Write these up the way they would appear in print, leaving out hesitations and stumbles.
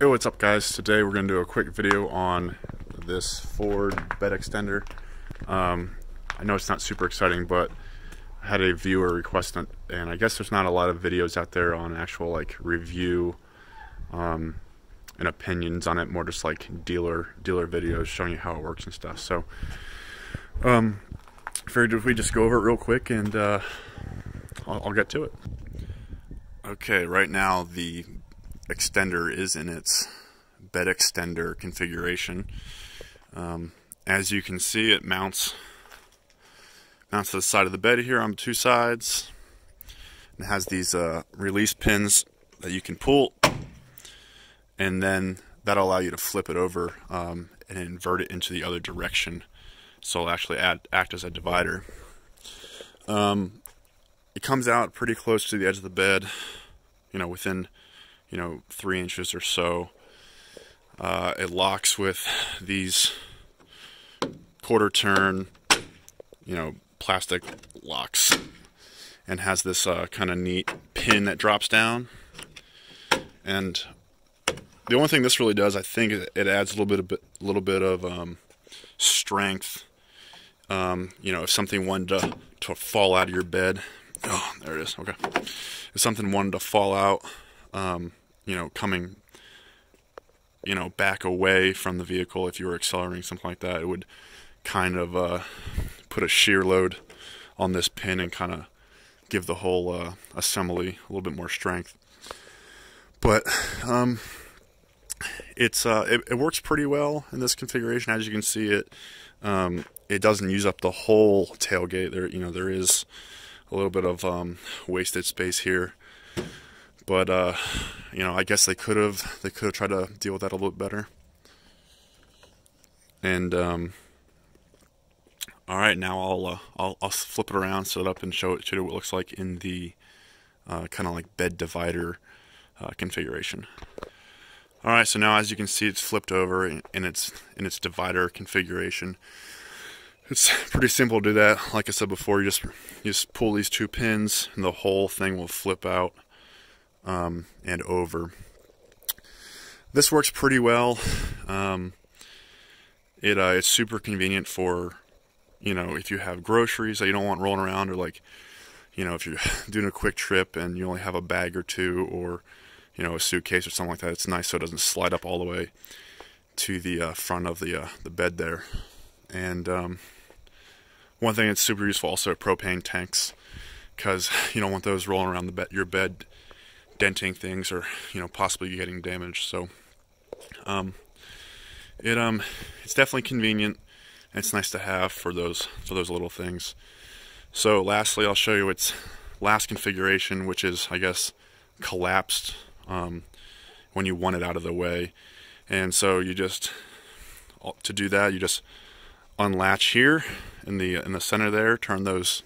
Hey, what's up guys? Today we're going to do a quick video on this Ford bed extender. I know it's not super exciting, but I had a viewer request it, and I guess there's not a lot of videos out there on actual like review and opinions on it, more just like dealer videos showing you how it works and stuff. So figured if we just go over it real quick and I'll get to it. Okay, right now the extender is in its bed extender configuration. As you can see, it mounts to the side of the bed here on two sides. It has these release pins that you can pull, and then that'll allow you to flip it over and invert it into the other direction, so it'll actually act as a divider. It comes out pretty close to the edge of the bed, within 3 inches or so. It locks with these quarter turn, plastic locks, and has this kind of neat pin that drops down. And the only thing this really does, I think, it adds a little bit of strength. If something wanted to fall out of your bed, oh, there it is. Okay, if something wanted to fall out, coming, back away from the vehicle, if you were accelerating, something like that, it would kind of put a shear load on this pin and kind of give the whole assembly a little bit more strength. But it works pretty well in this configuration. As you can see, it doesn't use up the whole tailgate. There is a little bit of wasted space here. But I guess they could have tried to deal with that a little bit better. And all right, now I'll flip it around, set it up, and show you what it looks like in the kind of like bed divider configuration. All right, so now as you can see, it's flipped over in its divider configuration. It's pretty simple to do that. Like I said before, you just pull these two pins, and the whole thing will flip out and over. This works pretty well. It's super convenient for, if you have groceries that you don't want rolling around, or like, if you're doing a quick trip and you only have a bag or two, or a suitcase or something like that. It's nice so it doesn't slide up all the way to the front of the bed there. And one thing that's super useful also, propane tanks, because you don't want those rolling around your bed, denting things, or possibly getting damaged. So it's definitely convenient, and it's nice to have for those little things. So lastly, I'll show you its last configuration, which is, I guess, collapsed when you want it out of the way. And so to do that, you just unlatch here in the center there, turn those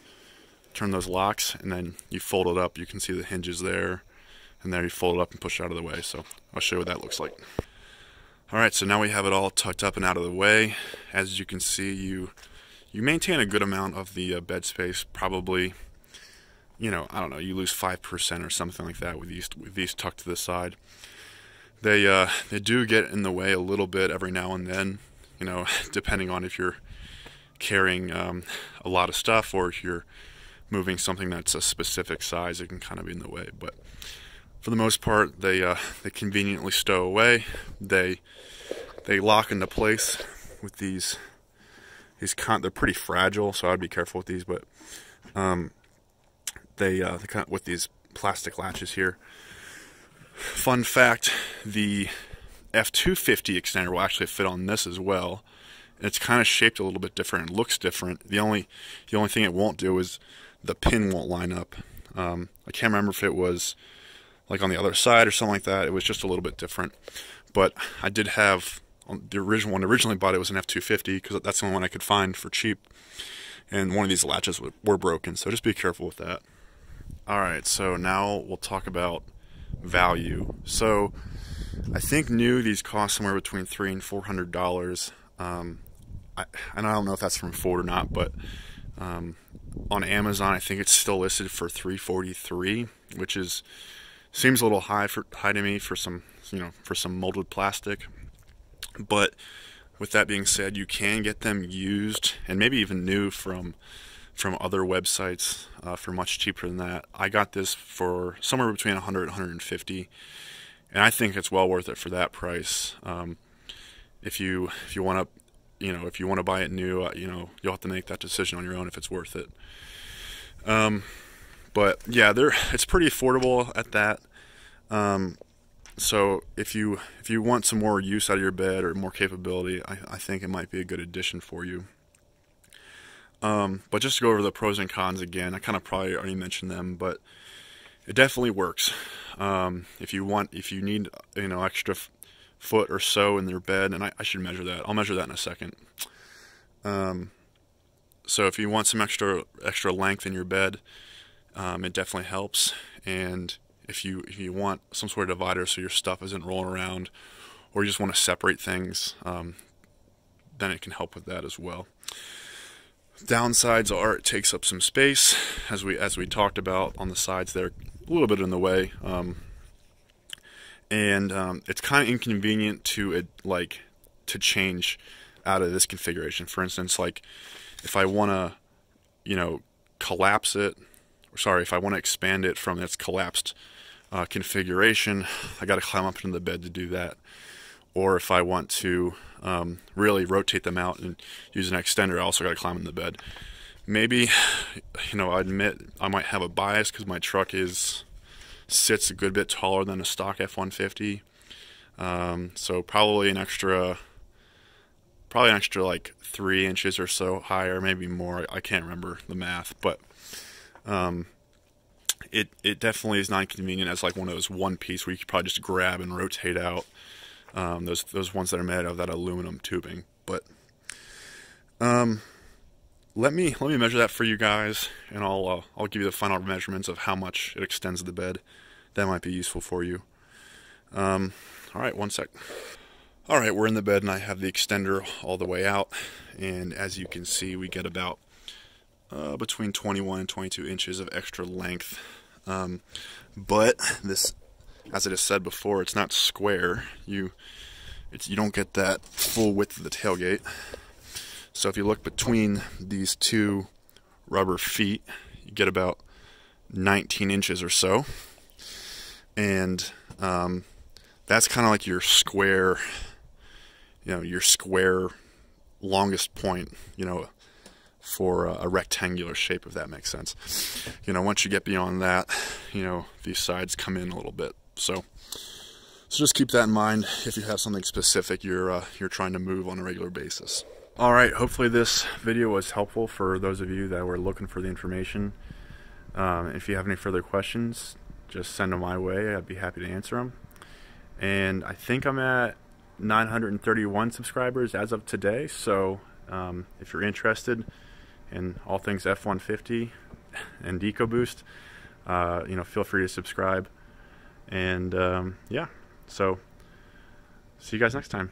locks, and then you fold it up. You can see the hinges there, and there you fold it up and push it out of the way. So I'll show you what that looks like. Alright, so now we have it all tucked up and out of the way. As you can see, you maintain a good amount of the bed space. Probably, I don't know, you lose 5% or something like that with these tucked to the side. They do get in the way a little bit every now and then, depending on if you're carrying a lot of stuff, or if you're moving something that's a specific size, it can kind of be in the way. But for the most part, they conveniently stow away. They lock into place with these they're pretty fragile, so I'd be careful with these. But they kind of with these plastic latches here. Fun fact: the F-150 extender will actually fit on this as well. It's kind of shaped a little bit different. It looks different. The only thing it won't do is the pin won't line up. I can't remember if it was like on the other side or something like that. It was just a little bit different. But I did have the original one. Originally bought it was an F-250 because that's the only one I could find for cheap. And one of these latches were broken, so just be careful with that. All right, so now we'll talk about value. So I think new, these cost somewhere between $300 and $400. And I don't know if that's from Ford or not, but on Amazon I think it's still listed for $343, which seems a little high to me for some for some molded plastic. But with that being said, you can get them used and maybe even new from other websites for much cheaper than that. I got this for somewhere between 100 and 150, and I think it's well worth it for that price. If you want to buy it new, you'll have to make that decision on your own if it's worth it. But yeah, it's pretty affordable at that. So if you want some more use out of your bed or more capability, I think it might be a good addition for you. But just to go over the pros and cons again, I kind of probably already mentioned them, but it definitely works. If you need extra foot or so in your bed, and I should measure that. I'll measure that in a second. So if you want some extra length in your bed, it definitely helps. And if you want some sort of divider so your stuff isn't rolling around, or you just want to separate things, then it can help with that as well. Downsides are it takes up some space, as we talked about on the sides there, a little bit in the way, and it's kind of inconvenient to change out of this configuration. For instance, like if I want to collapse it, if I want to expand it from its collapsed configuration, I got to climb up into the bed to do that. Or if I want to really rotate them out and use an extender, I also got to climb in the bed. Maybe, I admit I might have a bias because my truck sits a good bit taller than a stock F-150. So probably an extra like 3 inches or so higher, maybe more. I can't remember the math, but it definitely is not inconvenient as like one of those one piece where you could probably just grab and rotate out. Those ones that are made of that aluminum tubing. But let me measure that for you guys, and I'll give you the final measurements of how much it extends the bed. That might be useful for you. All right, one sec. All right, we're in the bed, and I have the extender all the way out, and as you can see, we get about between 21 and 22 inches of extra length. But this, as it is said before, it's not square. You don't get that full width of the tailgate. So if you look between these two rubber feet, you get about 19 inches or so. And that's kind of like your square, your square longest point, for a rectangular shape, if that makes sense. Once you get beyond that, these sides come in a little bit. So just keep that in mind if you have something specific you're trying to move on a regular basis. All right, hopefully this video was helpful for those of you that were looking for the information. If you have any further questions, just send them my way. I'd be happy to answer them. And I think I'm at 931 subscribers as of today. So if you're interested in all things F-150 and EcoBoost, feel free to subscribe. And yeah, so see you guys next time.